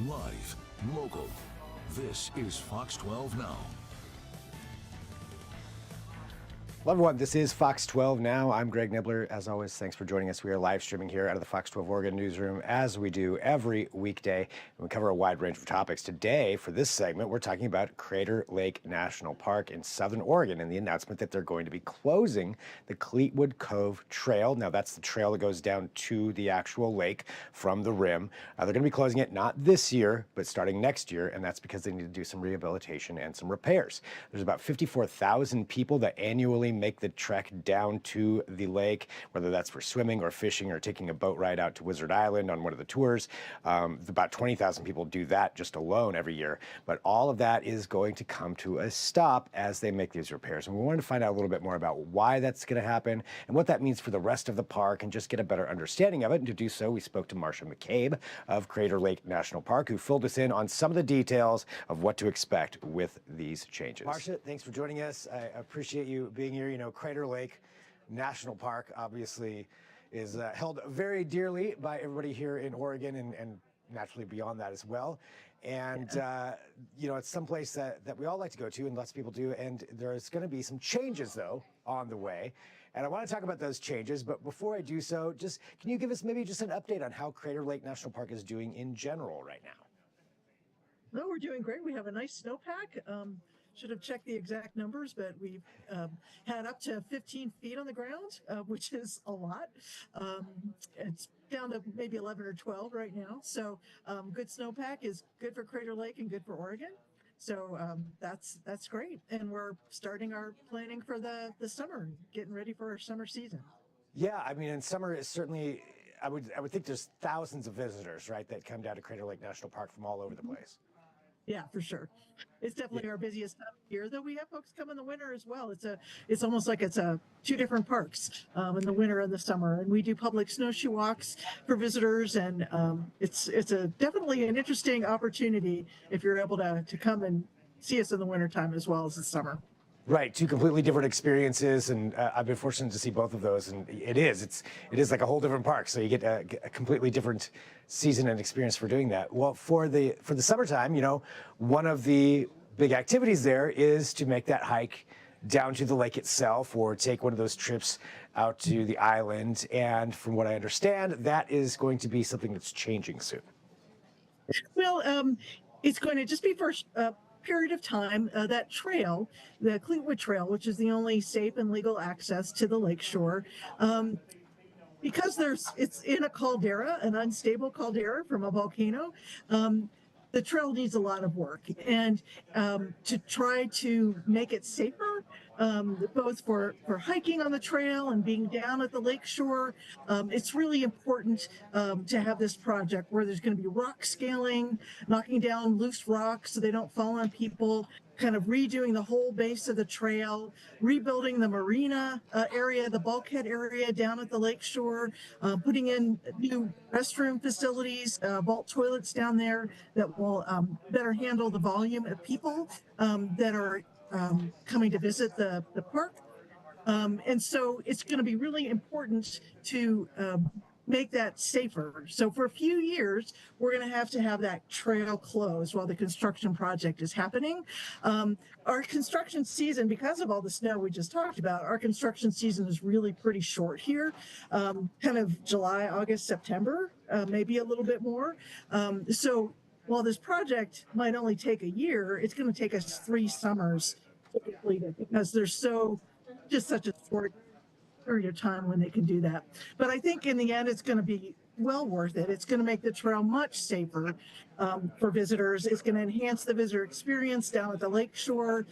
Live, local. This is Fox 12 Now. Hello, everyone. This is Fox 12 Now. I'm Greg Nibbler. As always, thanks for joining us. We are live streaming here out of the Fox 12 Oregon newsroom, as we do every weekday. And we cover a wide range of topics. Today, for this segment, we're talking about Crater Lake National Park in Southern Oregon and the announcement that they're going to be closing the Cleetwood Cove Trail. Now, that's the trail that goes down to the actual lake from the rim. They're going to be closing it not this year, but starting next year, and that's because they need to do some rehabilitation and some repairs. There's about 54,000 people that annually make the trek down to the lake, whether that's for swimming or fishing or taking a boat ride out to Wizard Island on one of the tours. About 20,000 people do that just alone every year. But all of that is going to come to a stop as they make these repairs. And we wanted to find out a little bit more about why that's going to happen and what that means for the rest of the park and just get a better understanding of it. And to do so, we spoke to Marsha McCabe of Crater Lake National Park, who filled us in on some of the details of what to expect with these changes. Marsha, thanks for joining us. I appreciate you being here. You know, Crater Lake National Park obviously is held very dearly by everybody here in Oregon and naturally beyond that as well. And, you know, it's someplace that we all like to go to and lots of people do. And there's going to be some changes, though, on the way. And I want to talk about those changes. But before I do so, just can you give us maybe just an update on how Crater Lake National Park is doing in general right now? No, we're doing great. We have a nice snowpack. Should have checked the exact numbers, but we've had up to 15 feet on the ground, which is a lot. It's down to maybe 11 or 12 right now. So good snowpack is good for Crater Lake and good for Oregon. So that's great. And we're starting our planning for the summer, getting ready for our summer season. Yeah, I mean, in summer is certainly, I would think there's thousands of visitors, right, that come down to Crater Lake National Park from all over the place. Yeah, for sure. It's definitely our busiest time of year, though we have folks come in the winter as well. It's almost like it's two different parks in the winter and the summer. And we do public snowshoe walks for visitors. And it's definitely an interesting opportunity if you're able to come and see us in the wintertime as well as the summer. Right, two completely different experiences, and I've been fortunate to see both of those, and it is like a whole different park. So you get a completely different season and experience for doing that. Well, for the summertime, you know, one of the big activities there is to make that hike down to the lake itself, or take one of those trips out to the island. And from what I understand, that is going to be something that's changing soon. Well, it's going to just be for period of time. That trail, the Cleetwood Trail, which is the only safe and legal access to the lakeshore, because it's in a caldera, an unstable caldera from a volcano. The trail needs a lot of work, and to try to make it safer, both for hiking on the trail and being down at the lakeshore, it's really important to have this project where there's going to be rock scaling, knocking down loose rocks so they don't fall on people, kind of redoing the whole base of the trail, rebuilding the marina area, the bulkhead area down at the lakeshore, putting in new restroom facilities, vault toilets down there that will better handle the volume of people that are coming to visit the park. And so it's going to be really important to make that safer. So for a few years, we're going to have that trail closed while the construction project is happening. Our construction season, because of all the snow we just talked about, our construction season is really pretty short here, kind of July, August, September, maybe a little bit more. So while this project might only take a year, it's going to take us 3 summers to complete it because there's just such a short period of time when they can do that. But I think in the end, it's going to be well worth it. It's going to make the trail much safer for visitors. It's going to enhance the visitor experience down at the lakeshore,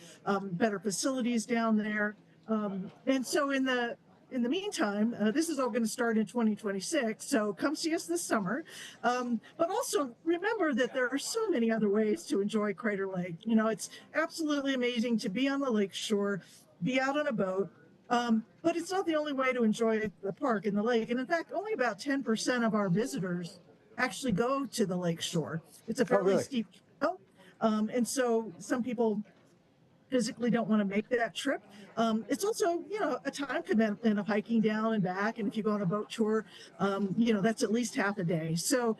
better facilities down there. And so in the meantime, this is all going to start in 2026. So come see us this summer. But also remember that there are so many other ways to enjoy Crater Lake. You know, it's absolutely amazing to be on the lakeshore, be out on a boat. But it's not the only way to enjoy the park and the lake. And in fact, only about 10% of our visitors actually go to the lake shore. It's a fairly steep trail. And so some people physically don't want to make that trip. It's also, you know, a time commitment of hiking down and back. And if you go on a boat tour, you know, that's at least half a day. So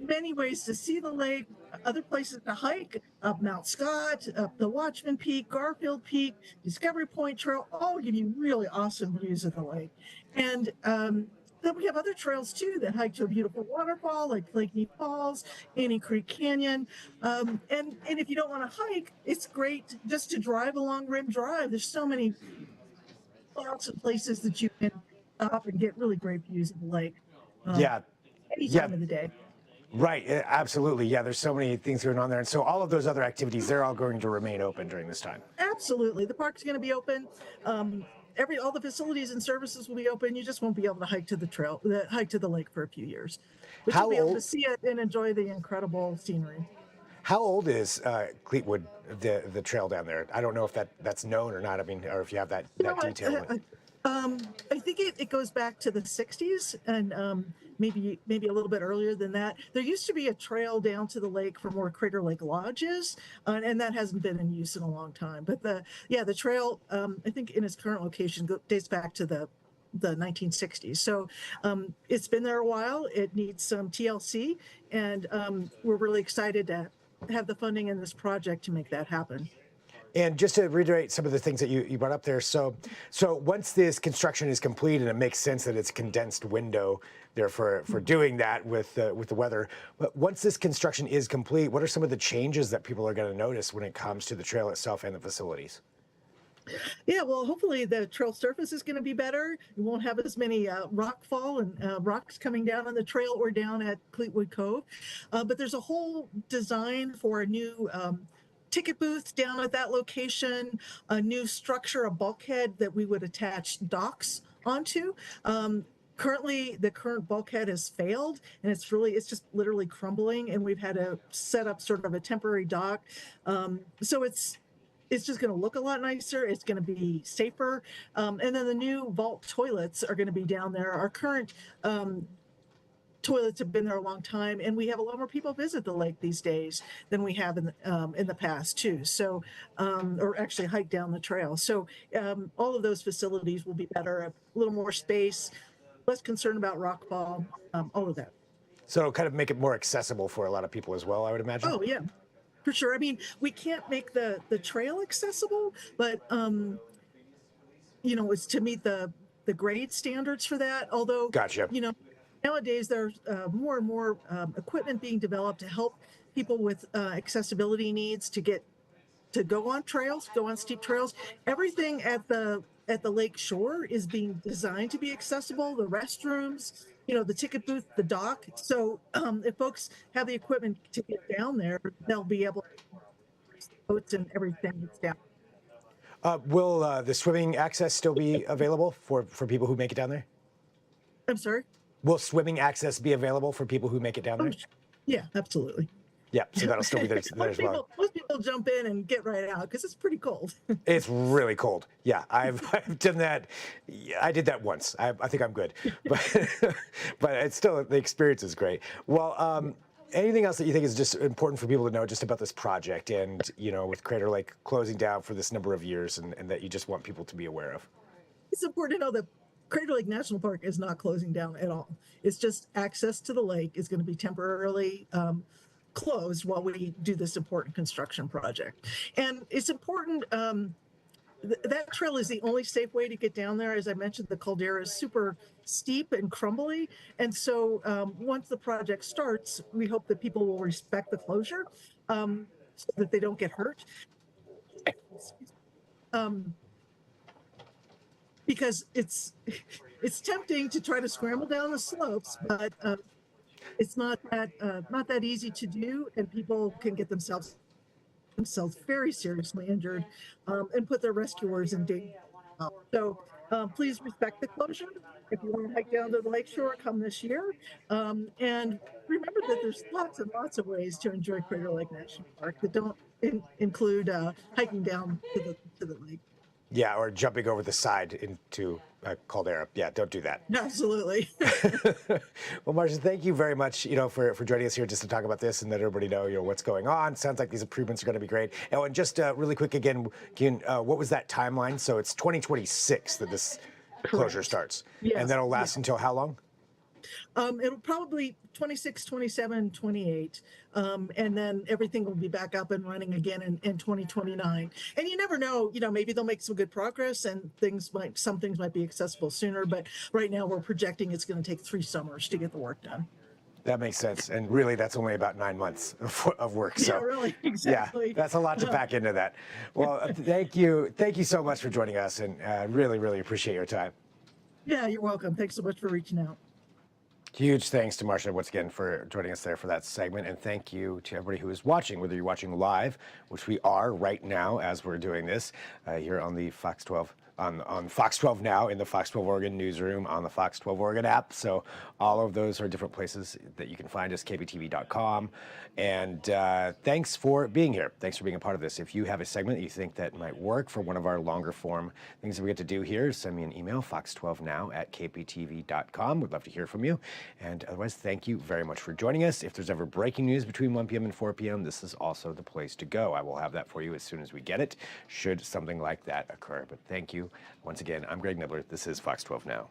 many ways to see the lake, other places to hike, up Mount Scott, up the Watchman Peak, Garfield Peak, Discovery Point Trail, all give you really awesome views of the lake. And then we have other trails too that hike to a beautiful waterfall like Lakey Falls, Annie Creek Canyon. And if you don't want to hike, it's great just to drive along Rim Drive. There's so many lots of places that you can stop and get really great views of the lake. Yeah. Any Yeah. time of the day. Right, absolutely. Yeah, there's so many things going on there. And so all of those other activities, they're all going to remain open during this time. Absolutely. The park's going to be open. All the facilities and services will be open. You just won't be able to hike to hike to the lake for a few years. But How you'll be able old- to see it and enjoy the incredible scenery. How old is Cleetwood, the trail down there? I don't know if that's known or not. I mean, or if you have that detail. I think it goes back to the 60s and maybe a little bit earlier than that. There used to be a trail down to the lake from where Crater Lake Lodge is, and that hasn't been in use in a long time. But the trail, I think in its current location dates back to the 1960s. So it's been there a while. It needs some TLC, and we're really excited to have the funding in this project to make that happen. And just to reiterate some of the things that you brought up there, so once this construction is complete, and it makes sense that it's a condensed window there for doing that with the weather. But once this construction is complete, what are some of the changes that people are going to notice when it comes to the trail itself and the facilities? Yeah, well, hopefully the trail surface is going to be better. You won't have as many rock fall and rocks coming down on the trail or down at Cleetwood Cove. But there's a whole design for a new ticket booth down at that location, a new structure, a bulkhead that we would attach docks onto. Currently, the current bulkhead has failed, and it's just literally crumbling, and we've had to set up sort of a temporary dock. So it's just going to look a lot nicer. It's going to be safer. And then the new vault toilets are going to be down there. Our current toilets have been there a long time, and we have a lot more people visit the lake these days than we have in the past too. So, or actually hike down the trail. So all of those facilities will be better, a little more space, less concern about rockfall, all of that. So it'll kind of make it more accessible for a lot of people as well, I would imagine. Oh yeah, for sure. I mean, we can't make the trail accessible, but it's to meet the grade standards for that. Although, Gotcha. Nowadays, there's more and more equipment being developed to help people with accessibility needs to go on trails, go on steep trails. Everything at the lake shore is being designed to be accessible. The restrooms, the ticket booth, the dock. So if folks have the equipment to get down there, they'll be able to use the boats and everything that's down. Will the swimming access still be available for people who make it down there? I'm sorry? Will swimming access be available for people who make it down there? Yeah, absolutely. Yeah, so that'll still be there as well. Most people jump in and get right out because it's pretty cold. It's really cold. Yeah, I've done that. I did that once. I think I'm good, but it's still, the experience is great. Well, anything else that you think is just important for people to know just about this project and with Crater Lake closing down for this number of years and that you just want people to be aware of? It's important to know that Crater Lake National Park is not closing down at all. It's just access to the lake is going to be temporarily closed while we do this important construction project. And it's important, that trail is the only safe way to get down there. As I mentioned, the caldera is super steep and crumbly. And so once the project starts, we hope that people will respect the closure so that they don't get hurt. Because it's tempting to try to scramble down the slopes, but it's not that easy to do, and people can get themselves very seriously injured and put their rescuers in danger. So please respect the closure. If you want to hike down to the lakeshore, come this year. And remember that there's lots and lots of ways to enjoy Crater Lake National Park that don't include hiking down to the lake. Yeah, or jumping over the side into a caldera. Yeah, don't do that. Absolutely. Well, Marsha, thank you very much, for joining us here just to talk about this and let everybody know, what's going on. Sounds like these improvements are going to be great. Oh, and just really quick again, what was that timeline? So it's 2026 that this closure starts. Yes. And that'll last until how long? It'll probably 26, 27, 28. And then everything will be back up and running again in 2029. And you never know, maybe they'll make some good progress and some things might be accessible sooner. But right now we're projecting it's going to take 3 summers to get the work done. That makes sense. And really, that's only about 9 months of work. So, yeah, really, exactly. Yeah, that's a lot to pack into that. Well, thank you. Thank you so much for joining us, and really, really appreciate your time. Yeah, you're welcome. Thanks so much for reaching out. Huge thanks to Marsha once again for joining us there for that segment. And thank you to everybody who is watching, whether you're watching live, which we are right now as we're doing this here on the Fox 12. On Fox 12 Now, in the Fox 12 Oregon newsroom, on the Fox 12 Oregon app. So all of those are different places that you can find us, kptv.com. And thanks for being here. Thanks for being a part of this. If you have a segment that you think that might work for one of our longer form things that we get to do here, send me an email, fox12now@kptv.com. We'd love to hear from you. And otherwise, thank you very much for joining us. If there's ever breaking news between 1 p.m. and 4 p.m., this is also the place to go. I will have that for you as soon as we get it, should something like that occur. But thank you. Once again, I'm Greg Nibbler. This is Fox 12 Now.